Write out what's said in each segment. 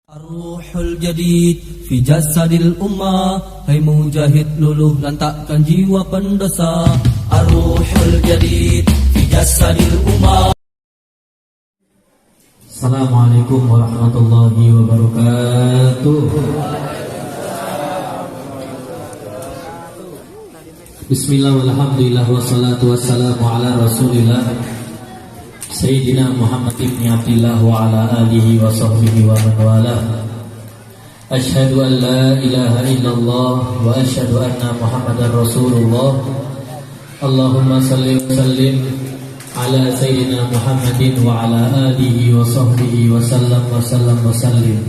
Ar-Ruhul Jadid fi jasadil ummah. Hai mujahid luluh lantakkan jiwa pendosa. Ar-Ruhul Jadid fi jasadil ummah. Assalamualaikum warahmatullahi wabarakatuh. Bismillah walhamdulillah wassalatu wassalamu ala rasulillah Sayyidina Muhammad ibn Abdillah wa ala alihi wa sahbihi wa man walah. Ashhadu an la ilaha illallah wa ashhadu anna Muhammadar Rasulullah. Allahumma salli wa sallim ala Sayyidina Muhammadin wa ala alihi wa sahbihi wa sallam wa sallam wa sallim.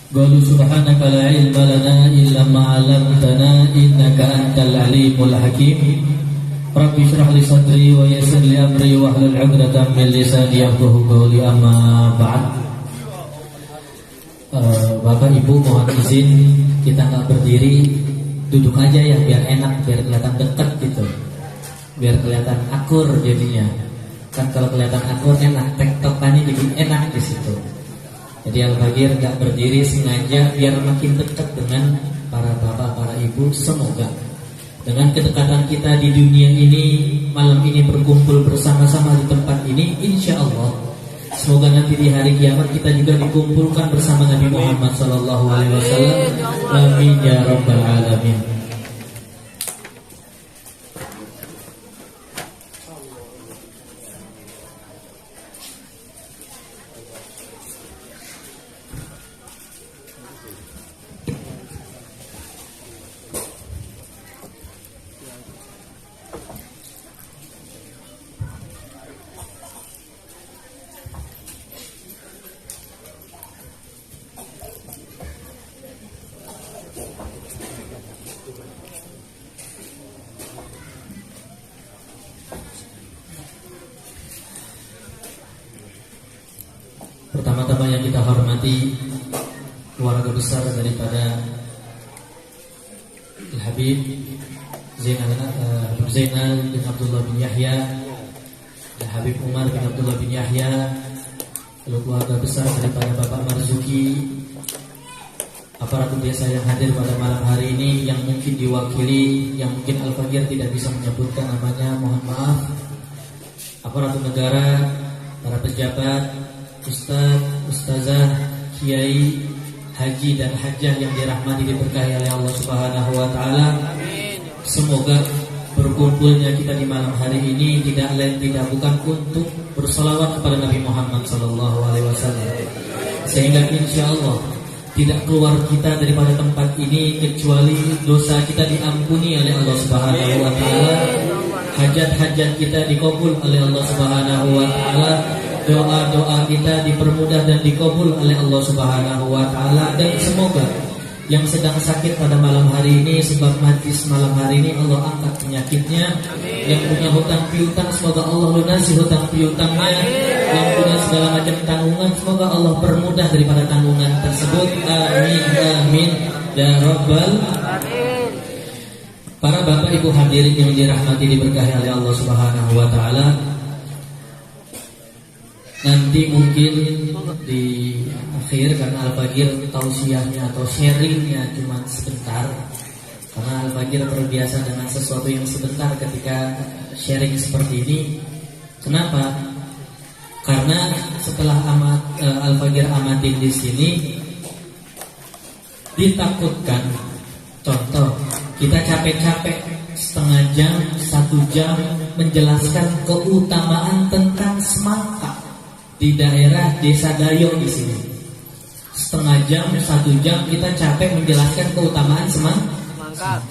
Qalu subhanaka la ilma lana illa ma 'allamtana innaka antal alimul hakim. Rabbi shrah li sadri wa yassir li amri wa hlul 'uqdatam min lisani yafqahu qawli, amma ba'd. Bapak Ibu mohon izin kita enggak berdiri, duduk aja ya biar enak, biar kelihatan dekat gitu. Biar kelihatan akur jadinya. Kan kalau kelihatan akur enak, tektokannya jadi enak di situ. Jadi Al-Fagir enggak berdiri sengaja biar makin dekat dengan para bapak, para ibu. Semoga dengan kedekatan kita di dunia ini, malam ini berkumpul bersama-sama di tempat ini, insya Allah semoga nanti di hari kiamat kita juga dikumpulkan bersama Nabi Muhammad SAW. Amin ya rabbal alamin. Pertama-tama yang kita hormati keluarga besar daripada Al-Habib Zainal bin Abdullah bin Yahya, Al-Habib Umar bin Abdullah bin Yahya, lalu keluarga besar daripada Bapak Marzuki, aparatur desa yang hadir pada malam hari ini, yang mungkin diwakili, yang mungkin Al-Fagir tidak bisa menyebutkan namanya, mohon maaf. Aparatur negara, para pejabat, Ustaz, Ustazah, Kiai, Haji dan Hajjah yang dirahmati diberkahi oleh Allah Subhanahu wa taala. Semoga berkumpulnya kita di malam hari ini tidak lain tidak bukan untuk bersolawat kepada Nabi Muhammad sallallahu alaihi wasallam. Sehingga insyaallah tidak keluar kita daripada tempat ini kecuali dosa kita diampuni oleh Allah Subhanahu wa taala. Hajat-hajat kita dikabul oleh Allah Subhanahu wa taala. Doa-doa kita dipermudah dan dikabul oleh Allah Subhanahu wa taala. Dan semoga yang sedang sakit pada malam hari ini, sebab majlis malam hari ini Allah angkat penyakitnya. Yang punya hutang piutang semoga Allah lunasi hutang piutangnya. Yang punya segala macam tanggungan semoga Allah permudah daripada tanggungan tersebut. Amin amin ya rabbal alamin. Para bapak ibu hadirin yang dirahmati diberkahi oleh Allah Subhanahu wa taala. Nanti mungkin di akhir, karena Al-Fagir tausiahnya atau sharingnya cuma sebentar, karena Al-Fagir terbiasa dengan sesuatu yang sebentar ketika sharing seperti ini. Kenapa? Karena setelah Al-Fagir amatin di sini, ditakutkan, contoh kita capek-capek setengah jam, 1 jam menjelaskan keutamaan tentang semangka di daerah Desa Dayo di sini. Setengah jam, 1 jam kita capek menjelaskan keutamaan semangka.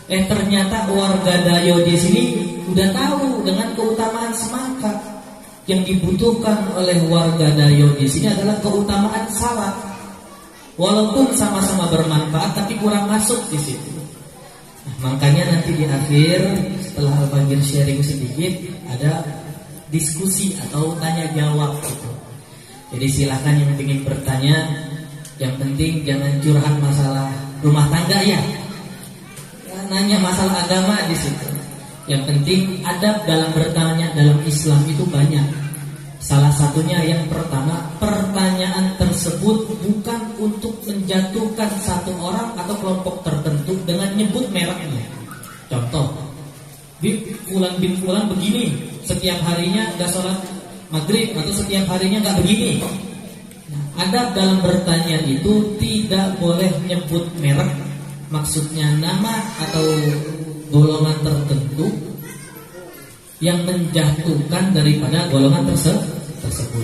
Ternyata warga Dayo di sini udah tahu dengan keutamaan semangka. Yang dibutuhkan oleh warga Dayo di sini adalah keutamaan salad. Walaupun sama-sama bermanfaat, tapi kurang masuk di situ. Makanya nanti di akhir setelah Al-Fagir sharing sedikit ada diskusi atau tanya jawab gitu. Jadi silakan yang ingin bertanya, yang penting jangan curhat masalah rumah tangga ya. Nanya masalah agama di situ. Yang penting adab dalam bertanya dalam Islam itu banyak. Salah satunya yang pertama, pertanyaan tersebut bukan untuk menjatuhkan satu orang atau kelompok tertentu dengan nyebut mereknya. Contoh, Fulan bin Fulan begini, setiap harinya gak sholat maghrib, atau setiap harinya gak begini. Adab dalam bertanya itu tidak boleh nyebut merek, maksudnya nama atau golongan tertentu yang menjatuhkan daripada golongan tersebut.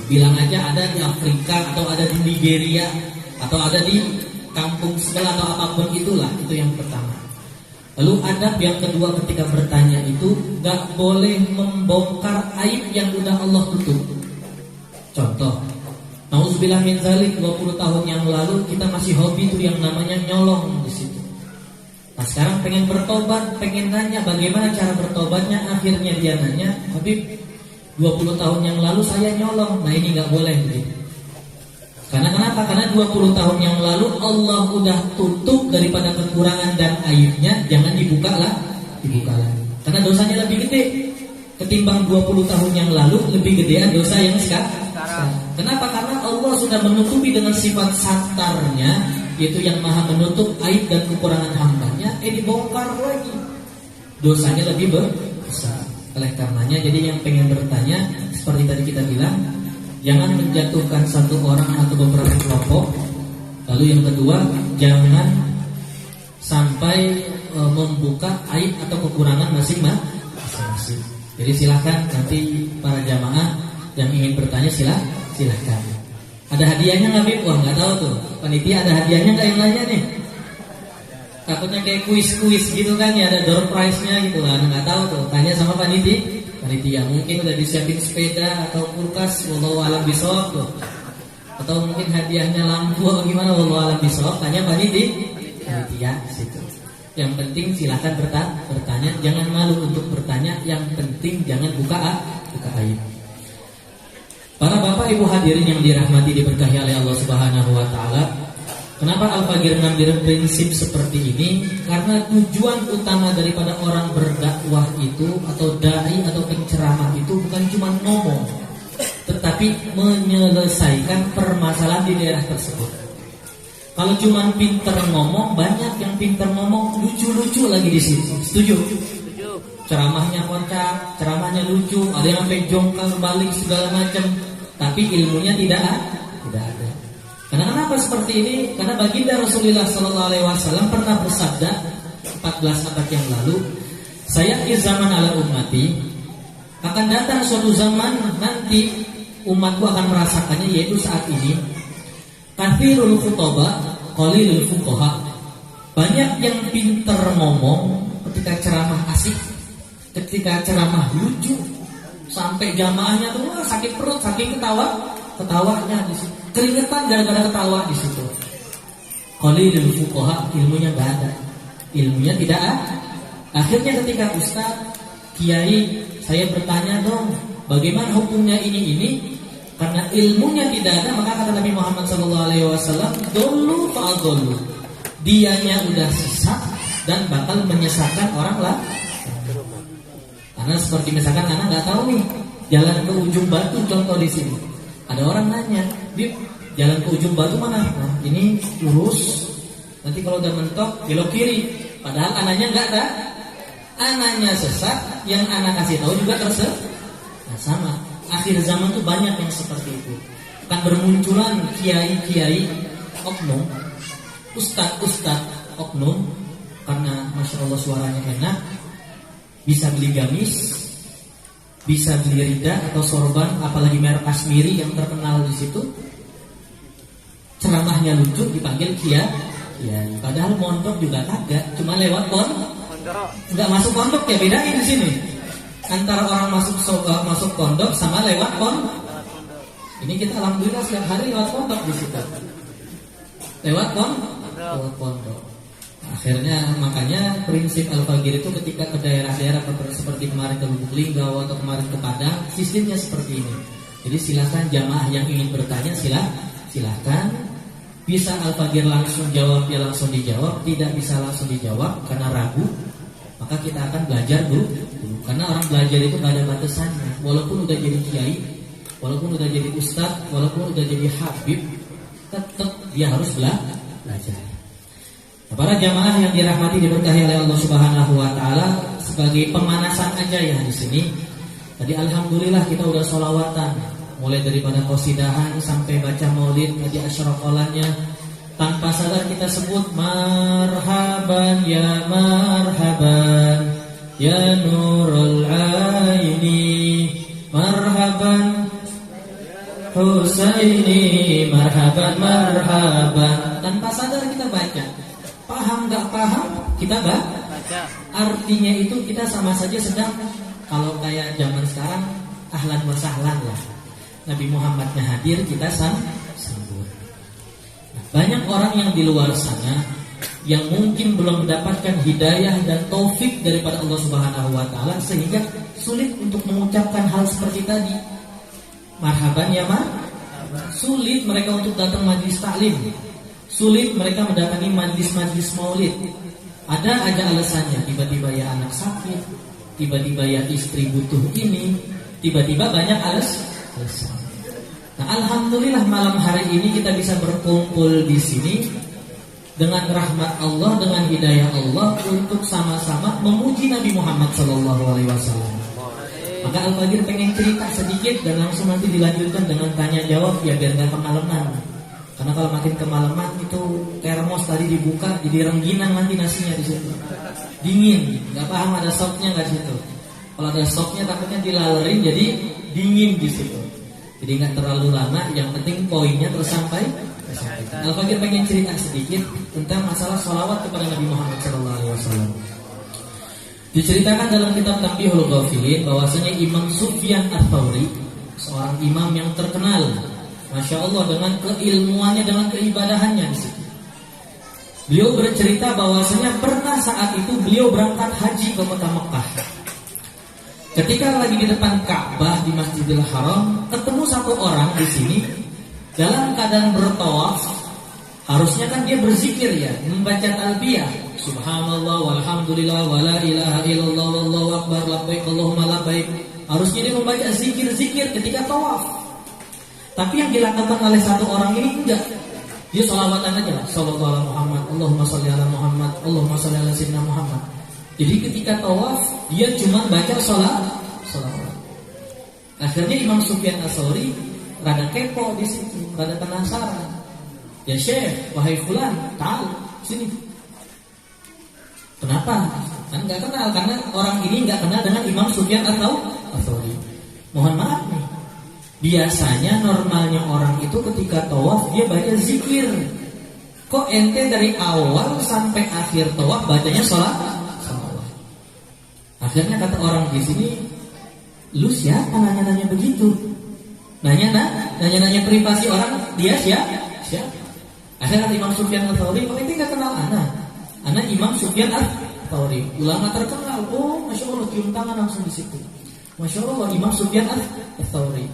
Bilang aja ada di Afrika, atau ada di Nigeria, atau ada di kampung sebelah, atau apapun itulah. Itu yang pertama. Lalu adab yang kedua ketika bertanya itu gak boleh membongkar aib yang udah Allah tutup. Contoh, nauzubillah min dzalik, 20 tahun yang lalu kita masih hobi tuh yang namanya nyolong di situ. Nah sekarang pengen bertobat, pengen nanya bagaimana cara bertobatnya. Akhirnya dia nanya, Habib, 20 tahun yang lalu saya nyolong. Nah ini gak boleh begitu. Karena kenapa? Karena 20 tahun yang lalu Allah udah tutup daripada kekurangan dan aibnya. Jangan dibuka lagi. Karena dosanya lebih gede ketimbang 20 tahun yang lalu, lebih gedean dosa yang sekarang. Kenapa? Karena Allah sudah menutupi dengan sifat satarnya, yaitu yang maha menutup aib dan kekurangan hambanya. Dibongkar lagi, dosanya lebih besar. Oleh karenanya, jadi yang pengen bertanya, seperti tadi kita bilang, jangan menjatuhkan satu orang atau beberapa kelompok. Lalu yang kedua, jangan sampai membuka aib atau kekurangan masing-masing. Jadi silakan nanti para jamaah yang ingin bertanya silakan. Ada hadiahnya nggak, Bib? Wah nggak tahu tuh. Panitia ada hadiahnya nggak yang lainnya nih? Takutnya kayak kuis gitu kan ya, ada door prize-nya gitu lah. Nggak tahu tuh. Tanya sama panitia mungkin udah disiapin sepeda atau kulkas, wallahu a'lam bishawab tuh. Atau mungkin hadiahnya lampu atau gimana, wallahu a'lam bishawab. Tanya panitia situ. Yang penting silakan bertanya, jangan malu untuk bertanya. Yang penting jangan buka aib. Para bapak ibu hadirin yang dirahmati diberkahi oleh Allah Subhanahu wa taala. Kenapa Al-Fagir ngambil prinsip seperti ini? Karena tujuan utama daripada orang berdakwah itu, atau dai atau penceramah itu, bukan cuma ngomong, tetapi menyelesaikan permasalahan di daerah tersebut. Kalau cuma pinter ngomong, banyak yang pinter ngomong lucu-lucu lagi di sini. Setuju? Ceramahnya kocak, ceramahnya lucu, ada yang sampai jongkang balik segala macam, tapi ilmunya tidak ada. Karena kenapa seperti ini? Karena baginda Rasulullah SAW pernah bersabda 14 abad yang lalu, saya di zaman ala ummati, akan datang suatu zaman nanti umatku akan merasakannya, yaitu saat ini, kathirul khutbah qalilul fuqaha. Banyak yang pinter ngomong ketika ceramah asik, ketika ceramah lucu, sampai jamaahnya tuh sakit perut saking ketawanya di situ. Keringetan gara-gara ketawa di situ. Qalilul fuqaha, ilmunya enggak ada. Ilmunya tidak ada. Akhirnya ketika ustaz, kiai, saya bertanya dong, bagaimana hukumnya ini? Karena ilmunya tidak ada, maka kata Nabi Muhammad SAW, dulu fa'adolu. Dianya udah sesat dan bakal menyesatkan orang lah. Karena seperti misalkan anak nggak tahu nih jalan ke ujung batu, contoh di sini. Ada orang nanya, Bib, jalan ke ujung batu mana? Nah, ini lurus. Nanti kalau udah mentok belok kiri. Padahal anaknya nggak ada. Anaknya sesat, yang anak kasih tahu juga tersesat. Nah sama. Akhir zaman tuh banyak yang seperti itu. Akan bermunculan kiai-kiai oknum, ustad oknum, karena masya Allah suaranya enak, bisa beli gamis, bisa beli rida atau sorban, apalagi merek Kashmiri yang terkenal di situ. Ceramahnya lucu, dipanggil kiai. Padahal mondok juga kagak, cuma lewat nggak masuk pondok ya, bedain di sini. Antara orang masuk pondok sama lewat pondok. Ini kita alhamdulillah setiap hari lewat pondok di situ. Lewat pondok. Akhirnya makanya prinsip Al-Fagir itu ketika ke daerah-daerah seperti kemarin ke Lubuk Linggau atau kemarin ke Padang, sistemnya seperti ini. Jadi silakan jamaah yang ingin bertanya silakan. Bisa Al-Fagir langsung jawab, ya langsung dijawab. Tidak bisa langsung dijawab karena ragu, maka kita akan belajar dulu. Karena orang belajar itu gak ada batasannya. Walaupun udah jadi kiai, walaupun udah jadi ustadz, walaupun udah jadi habib, tetap dia harus belajar. Nah, para jamaah yang dirahmati diberkahi oleh Allah Subhanahu wa taala, sebagai pemanasan aja ya di sini. Tadi alhamdulillah kita udah sholawatan, mulai daripada qasidahan sampai baca maulid, tadi asyraqalannya. Tanpa sadar kita sebut marhaban ya nurul aini, marhaban Husaini, marhaban. Tanpa sadar kita baca. Paham gak paham kita baca. Artinya itu kita sama saja sedang, kalau kayak zaman sekarang ahlan wa sahlan lah. Nabi Muhammadnya hadir, kita sambut. Banyak orang yang di luar sana yang mungkin belum mendapatkan hidayah dan taufik daripada Allah Subhanahu wa taala, sehingga sulit untuk mengucapkan hal seperti tadi. Marhaban ya sulit mereka untuk datang majlis taklim, sulit mereka mendatangi majlis-majlis maulid. Ada aja alasannya, tiba-tiba ya anak sakit, tiba-tiba ya istri butuh ini, tiba-tiba banyak alasan. Nah, alhamdulillah malam hari ini kita bisa berkumpul di sini dengan rahmat Allah, dengan hidayah Allah untuk sama-sama memuji Nabi Muhammad SAW. Maka Al-Fadhil pengen cerita sedikit dan langsung nanti dilanjutkan dengan tanya jawab ya, biar gak kemalaman. Karena kalau makin kemalaman itu termos tadi dibuka jadi rengginang nanti nasinya di situ. Dingin, nggak paham ada sopnya nggak situ. Kalau ada sopnya takutnya dilalerin jadi dingin di situ. Jadi nggak terlalu lama, yang penting poinnya tersampai. Al-Fadhil pengen cerita sedikit tentang masalah sholawat kepada Nabi Muhammad SAW. Diceritakan dalam kitab Tanbihul Ghafilin bahwasanya Imam Sufyan Ats-Tsauri, seorang imam yang terkenal, masya Allah, dengan keilmuannya, dengan keibadahannya di situ. Beliau bercerita bahwasanya pernah saat itu beliau berangkat haji ke kota Mekah. Ketika lagi di depan Ka'bah di Masjidil Haram, ketemu satu orang di sini dalam keadaan bertawaf. Harusnya kan dia berzikir ya, membaca talbiyah, subhanallah walhamdulillah wala ilaha illallah wallahu akbar labbaik Allahumma labbaik. Harusnya dia membaca zikir-zikir ketika tawaf. Tapi yang dilakukan oleh satu orang ini enggak. Dia sholawatan aja, sallallahu alaihi Muhammad, Allahumma sholli ala Muhammad, Allahumma sholli ala sayyidina Muhammad. Jadi ketika tawaf dia cuma baca sholawat. Akhirnya Imam Sufyan Ats-Tsauri rada kepo di situ, rada penasaran. Ya Syekh, wahai fulan, tahu sini. Kenapa? Kan nggak kenal, karena orang ini nggak kenal dengan Imam Sufyan Ats-Tsauri. Mohon maaf nih. Biasanya normalnya orang itu ketika tawaf dia baca zikir. Kok ente dari awal sampai akhir tawaf bacanya sholat? Akhirnya kata orang di sini, lu siapa nanya-nanya begitu? Nanya-nanya privasi orang, dia siapa? Akhirnya Imam Sufyan Ats-Tsauri, kok ente nggak kenal Ana Imam Sufyan Ats-Tsauri, ulama terkenal. Oh, masya Allah, cium tangan langsung di situ. Masya Allah, Imam Sufyan Ats-Tsauri.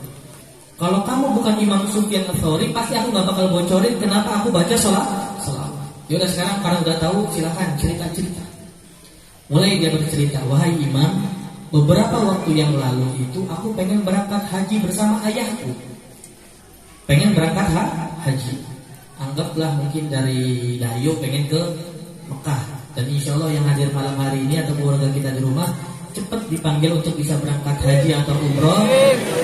Kalau kamu bukan Imam Sufyan Ats-Tsauri, pasti aku gak bakal bocorin kenapa aku baca sholat. Yaudah sekarang karena udah tahu, silakan cerita. Mulai dia bercerita, wahai Imam, beberapa waktu yang lalu itu aku pengen berangkat haji bersama ayahku. Pengen berangkat haji. Anggaplah mungkin dari Dayo pengen ke Mekah. Dan insya Allah yang hadir malam hari ini atau keluarga kita di rumah cepat dipanggil untuk bisa berangkat haji atau umroh,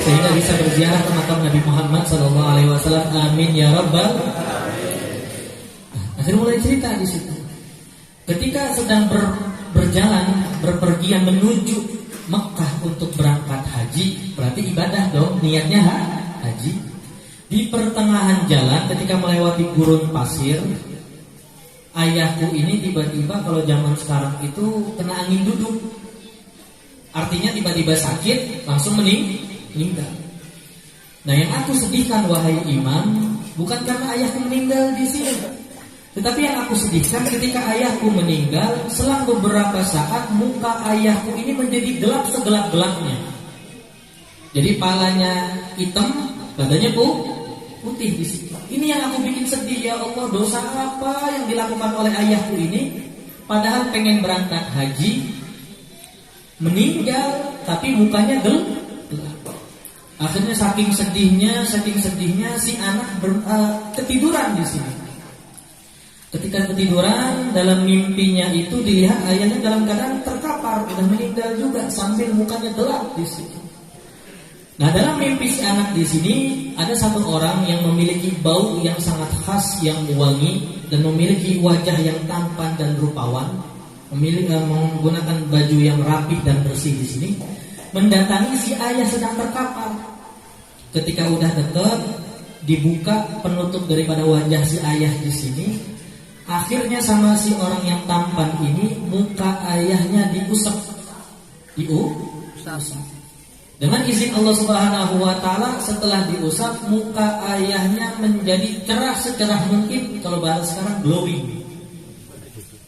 sehingga bisa berziarah ke makam Nabi Muhammad SAW. Amin ya rabbal. Akhirnya mulai cerita di situ. Ketika sedang berpergian menuju Mekah untuk berangkat haji, berarti ibadah dong, niatnya haji. Di pertengahan jalan ketika melewati gurun pasir, ayahku ini tiba-tiba, kalau zaman sekarang itu kena angin duduk. Artinya tiba-tiba sakit, langsung meninggal. Nah, yang aku sedihkan wahai Imam, bukan karena ayahku meninggal di sini, tetapi yang aku sedihkan ketika ayahku meninggal, selang beberapa saat muka ayahku ini menjadi gelap segelap-gelapnya. Jadi palanya hitam, badannya putih di situ. Ini yang aku bikin sedih, ya Allah, dosa apa yang dilakukan oleh ayahku ini? Padahal pengen berangkat haji, meninggal tapi mukanya gelap. Akhirnya saking sedihnya si anak ketiduran di sini. Ketika ketiduran, dalam mimpinya itu dilihat ayahnya dalam keadaan terkapar, sudah meninggal juga sambil mukanya gelap di sini. Nah, dalam mimpi si anak di sini ada satu orang yang memiliki bau yang sangat khas, yang wangi, dan memiliki wajah yang tampan dan rupawan, menggunakan baju yang rapi dan bersih di sini, mendatangi si ayah sedang terkapar. Ketika udah dekat, dibuka penutup daripada wajah si ayah di sini. Akhirnya sama si orang yang tampan ini, muka ayahnya diusap. Dengan izin Allah Subhanahu wa taala, setelah diusap, muka ayahnya menjadi cerah secerah mungkin, kalau bahasa sekarang glowing.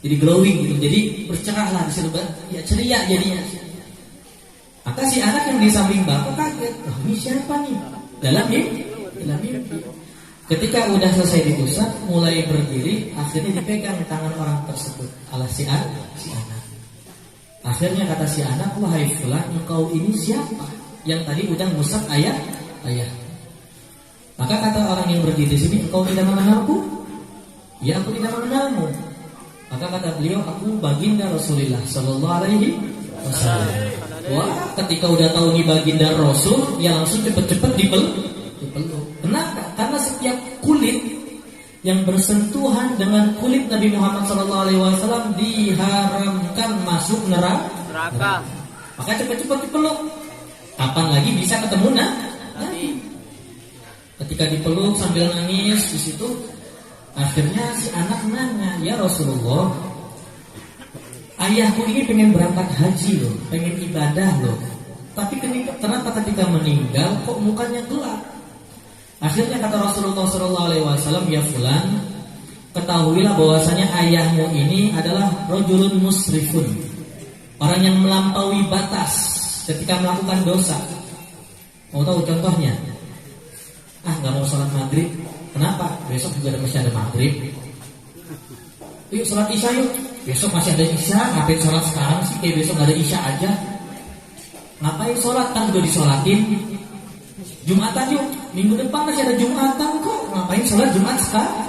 Jadi glowing gitu. Jadi bercerahlah di situ, ya ceria jadinya. Maka si anak yang di samping bapak kaget, "Oh, ini siapa nih?" Dalam mimpi. Ketika udah selesai diusap, mulai berdiri, akhirnya dipegang tangan orang tersebut oleh si anak. Akhirnya kata si anak, "Wahai fulan, engkau ini siapa yang tadi udah ngusap ayah?" Maka kata orang yang berdiri di sini, "Engkau tidak mengenalku?" "Ya, aku tidak mengenalmu." Maka kata beliau, "Aku baginda Rasulullah sallallahu alaihi wasallam." Wah, ketika udah tahu ini baginda Rasul, ya langsung cepet-cepet dipeluk. Kenapa? Karena setiap kulit yang bersentuhan dengan kulit Nabi Muhammad SAW diharamkan masuk neraka. Maka cepat-cepat dipeluk. Kapan lagi bisa ketemu Nabi? Ketika dipeluk sambil nangis di situ, akhirnya si anak nanya, "Ya Rasulullah, ayahku ini pengen berangkat haji loh, pengen ibadah loh. Tapi kenapa ketika meninggal kok mukanya gelap?" Akhirnya kata Rasulullah SAW, "Ya fulan, ketahuilah bahwasanya ayahmu ini adalah rajulun musrifun, orang yang melampaui batas ketika melakukan dosa." Mau tahu contohnya? Nggak mau sholat maghrib. Kenapa? Besok juga masih ada maghrib. Yuk sholat isya yuk. Besok masih ada isya. Ngapain sholat sekarang sih? Kayak besok nggak ada isya aja. Ngapain sholat? Kan juga disolatin. Jumatan yuk, minggu depan masih ada Jumatan kok. Ngapain sholat Jumat sekarang?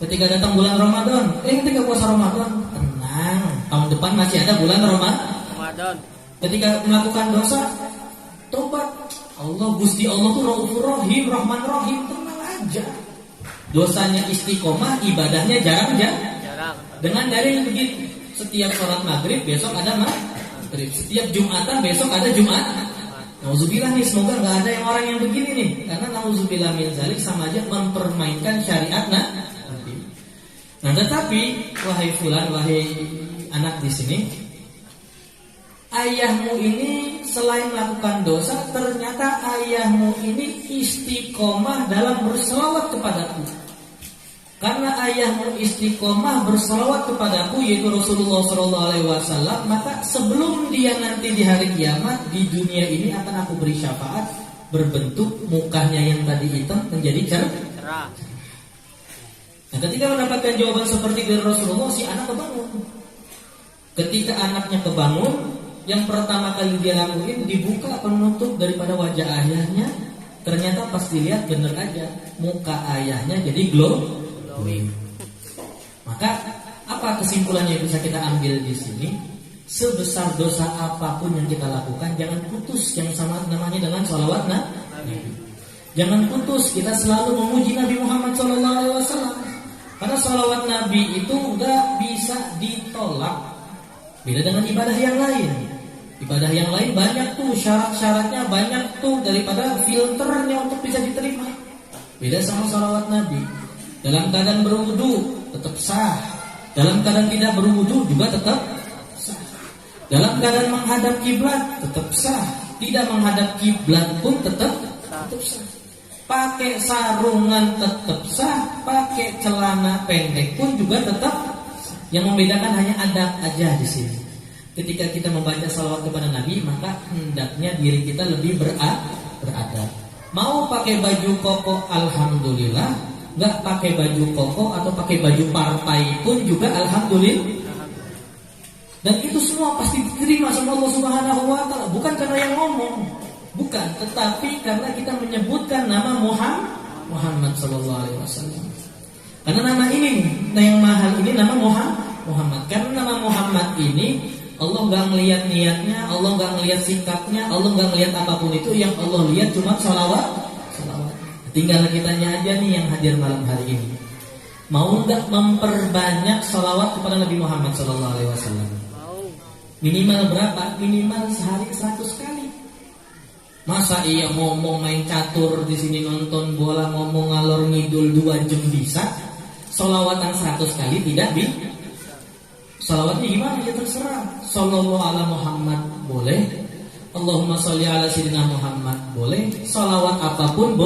Ketika datang bulan Ramadan, ketika puasa Ramadan, tenang, tahun depan masih ada bulan Ramadan. Ketika melakukan dosa, tobat. Gusti Allah tuh Raufur Rahim, Rahman Rahim, tenang aja. Dosanya istiqomah, ibadahnya jarang. Dengan dalil begitu, setiap sholat maghrib besok ada maghrib, setiap Jumatan besok ada Jumat. Nauzubillah nih, semoga nggak ada yang orang yang begini nih, karena nauzubillah min zalik sama aja mempermainkan syariat Nabi. Nah, tetapi wahai fulan, wahai anak di sini, ayahmu ini selain melakukan dosa, ternyata ayahmu ini istiqomah dalam berselawat kepadaku. Karena ayahmu istiqomah berselawat kepadaku, yaitu Rasulullah SAW, maka sebelum dia nanti di hari kiamat di dunia ini akan aku beri syafaat berbentuk mukanya yang tadi hitam menjadi cerah. Nah, ketika mendapatkan jawaban seperti dari Rasulullah, si anak kebangun. Ketika anaknya kebangun, yang pertama kali dia lakuin, dibuka penutup daripada wajah ayahnya. Ternyata pas dilihat bener aja, muka ayahnya jadi glowing. Maka apa kesimpulannya yang bisa kita ambil di sini? Sebesar dosa apapun yang kita lakukan, jangan putus yang sama namanya dengan sholawat Nabi. Jangan putus kita selalu memuji Nabi Muhammad SAW. Karena sholawat Nabi itu nggak bisa ditolak. Beda dengan ibadah yang lain. Ibadah yang lain banyak tuh syarat-syaratnya, banyak tuh daripada filternya untuk bisa diterima. Beda sama sholawat Nabi. Dalam keadaan berwudu tetap sah. Dalam keadaan tidak berwudu juga tetap sah. Dalam keadaan menghadap kiblat tetap sah. Tidak menghadap kiblat pun tetap sah. Pakai sarungan tetap sah. Pakai celana pendek pun juga tetap sah. Yang membedakan hanya adab aja di sini. Ketika kita membaca salawat kepada Nabi, maka hendaknya diri kita lebih beradab. Mau pakai baju koko, alhamdulillah. Nggak pakai baju koko atau pakai baju partai pun juga alhamdulillah. Dan itu semua pasti diterima sama Allah Subhanahu wa taala, bukan karena yang ngomong, Bukan, tetapi karena kita menyebutkan nama Muhammad sallallahu alaihi wasallam. Karena nama ini, yang mahal ini nama Muhammad. Karena nama Muhammad ini Allah nggak ngelihat niatnya, Allah nggak ngelihat sikapnya, Allah nggak ngelihat apapun itu. Yang Allah lihat cuma salawat. Tinggal kitanya aja nih yang hadir malam hari ini. Mau nggak memperbanyak salawat kepada Nabi Muhammad sallallahu alaihi wasallam? Minimal berapa? Minimal sehari 100 kali. Masa iya ngomong main catur di sini nonton bola ngomong ngalor ngidul 2 jam bisa? Salawatan 100 kali tidak bi? Salawatnya gimana? Ya terserah. Sallallahu ala Muhammad boleh. Allahumma sholli ala sayyidina Muhammad boleh. Salawat apapun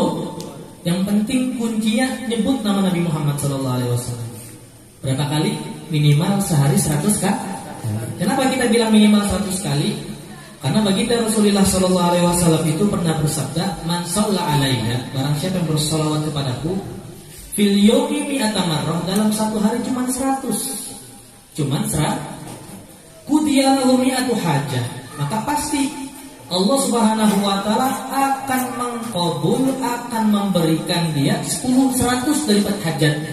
yang penting kuncinya nyebut nama Nabi Muhammad sallallahu alaihi wasallam. Berapa kali? Minimal sehari 100 kali. Kenapa kita bilang minimal 100 kali? Karena baginda Rasulullah sallallahu alaihi wasallam itu pernah bersabda, "Man shalla alaiya," barang siapa yang bersolawat kepadaku, fil yaumi mi'ata marrah, dalam satu hari cuma 100. Qudiyalahu mi'atu hajah, maka pasti Allah Subhanahu wa taala akan mengkabul, akan memberikan dia 100 daripada hajatnya.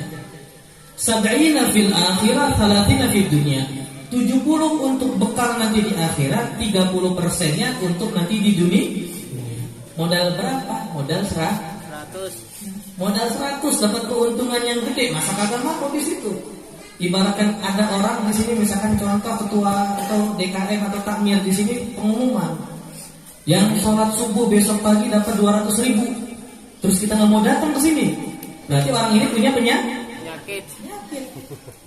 70 fil akhirah, 30 fid dunya. 70 untuk bekal nanti di akhirat, 30%-nya untuk nanti di dunia. Modal berapa? Modal 100. Modal 100 dapat keuntungan yang gede. Masa kagak mampu di situ? Ibaratkan ada orang di sini, misalkan contoh ketua atau DKM atau takmir di sini pengumuman, yang sholat subuh besok pagi dapat 200.000. Terus kita nggak mau datang ke sini, berarti orang ini punya penyakit.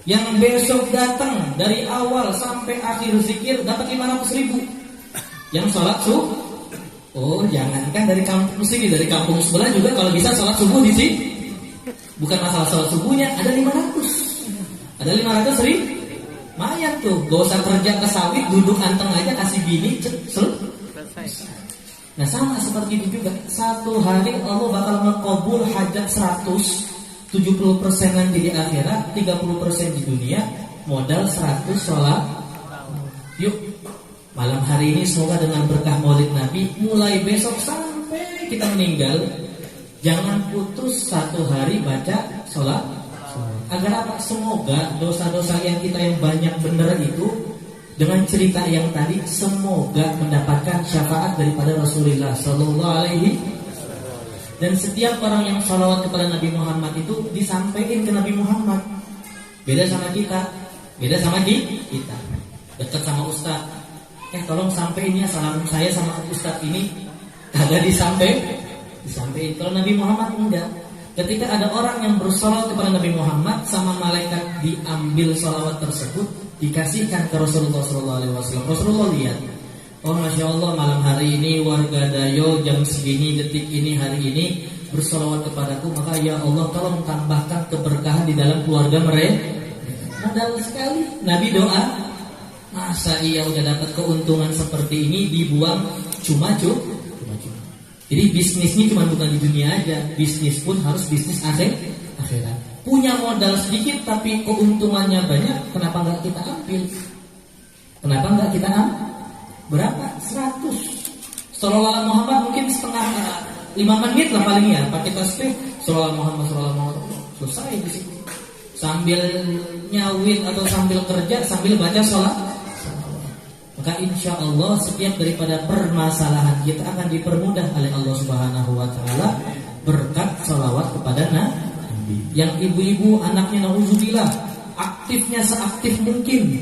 Yang besok datang dari awal sampai akhir zikir dapat 500.000. Yang sholat subuh, oh jangankan dari kampung sini, dari kampung sebelah juga kalau bisa sholat subuh di sini. Bukan masalah sholat subuhnya, ada 500.000. Mayat tuh, gak usah kerja ke sawit, duduk anteng aja kasih bini, selesai. Nah sama seperti itu juga, satu hari Allah bakal mengkabul hajat 100. 70% nanti di akhirat, 30% di dunia, modal 100 sholat. Yuk, malam hari ini semoga dengan berkah maulid Nabi, mulai besok sampai kita meninggal, jangan putus satu hari baca sholat. Agar apa? Semoga dosa-dosa yang kita yang banyak benar itu, dengan cerita yang tadi, semoga mendapatkan syafaat daripada Rasulullah Sallallahu Alaihi. Dan setiap orang yang sholawat kepada Nabi Muhammad itu disampaikan ke Nabi Muhammad. Beda sama kita. Dekat sama ustaz, tolong sampein ya salam saya sama ustaz ini. Kagak disampaikan. Kalau Nabi Muhammad enggak. Ketika ada orang yang bersolawat kepada Nabi Muhammad, sama malaikat diambil sholawat tersebut, dikasihkan ke Rasulullah SAW. Rasulullah lihat, oh Masya Allah, malam hari ini warga Dayo jam segini, detik ini, hari ini bersolawat kepadaku, maka ya Allah tolong tambahkan keberkahan di dalam keluarga mereka. Modal sekali. Nabi doa, masa iya udah dapat keuntungan seperti ini dibuang cuma-cuma. Jadi bisnisnya cuma bukan di dunia aja, bisnis pun harus bisnis akhirat. Punya modal sedikit tapi keuntungannya banyak, kenapa nggak kita ambil? Berapa? 100. Sallallahu Muhammad mungkin setengah 5 menit lah paling ya, pakai tasbih sallallahu Muhammad selesai di situ. Sambil nyawin atau sambil kerja, sambil baca sholat. Maka insya Allah setiap daripada permasalahan kita akan dipermudah oleh Allah Subhanahu Wa Taala berkat salawat kepada Nabi. Yang ibu-ibu anaknya nauzubillah aktifnya seaktif mungkin,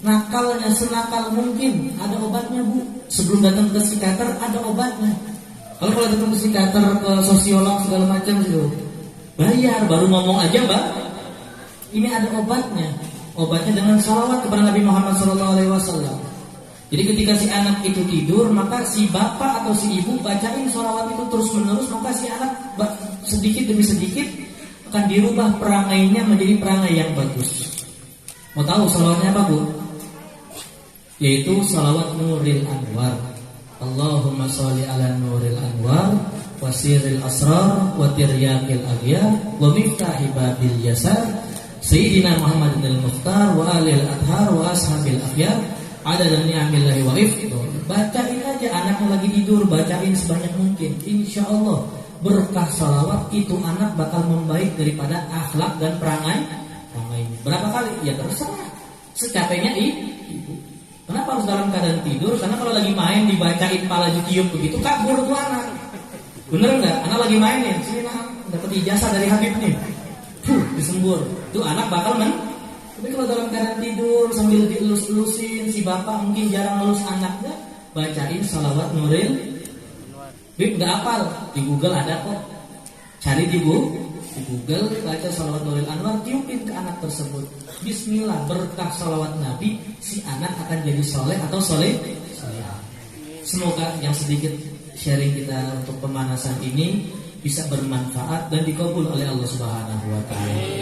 nakalnya senakal mungkin, ada obatnya bu. Sebelum datang ke psikiater ada obatnya. Kalau datang ke psikiater, ke sosiolog segala macam itu bayar, baru ngomong aja mbak. Ini ada obatnya. Obatnya dengan salawat kepada Nabi Muhammad SAW. Jadi ketika si anak itu tidur, maka si bapak atau si ibu bacain sholawat itu terus menerus, maka si anak sedikit demi sedikit akan dirubah perangainya menjadi perangai yang bagus. Mau tahu sholawatnya apa bu? Yaitu sholawat Nuril Anwar. Allahumma sholli ala Nuril Anwar wa sirril asrar wa tiryaqil aghyar wa miftahi babil yasar Sayyidina Muhammadin al-Mukhtar wa alil athhar wa ashabil akhyar ada dan ni'amillahi wa ifdol. Bacain aja aja anaknya lagi tidur, bacain sebanyak mungkin. Insya Allah berkah salawat itu anak bakal membaik daripada akhlak dan perangai. Berapa kali? Ya terserah. Secapeknya ibu. Kenapa harus dalam keadaan tidur? Karena kalau lagi main dibacain pala tiup begitu kabur tuh anak. Bener nggak? Anak lagi main nih, sini nah, dapat ijazah dari Habib nih. Disembur. Itu anak bakal Tapi kalau dalam keadaan tidur sambil dielus-elusin, si bapak mungkin jarang ngelus anaknya, bacain salawat Nuril. Bib nggak hafal, di Google ada kok. Cari di Google, baca salawat Nuril Anwar, tiupin ke anak tersebut. Bismillah, berkah salawat Nabi, si anak akan jadi soleh atau soleh. Semoga yang sedikit sharing kita untuk pemanasan ini bisa bermanfaat dan dikabul oleh Allah Subhanahu wa taala.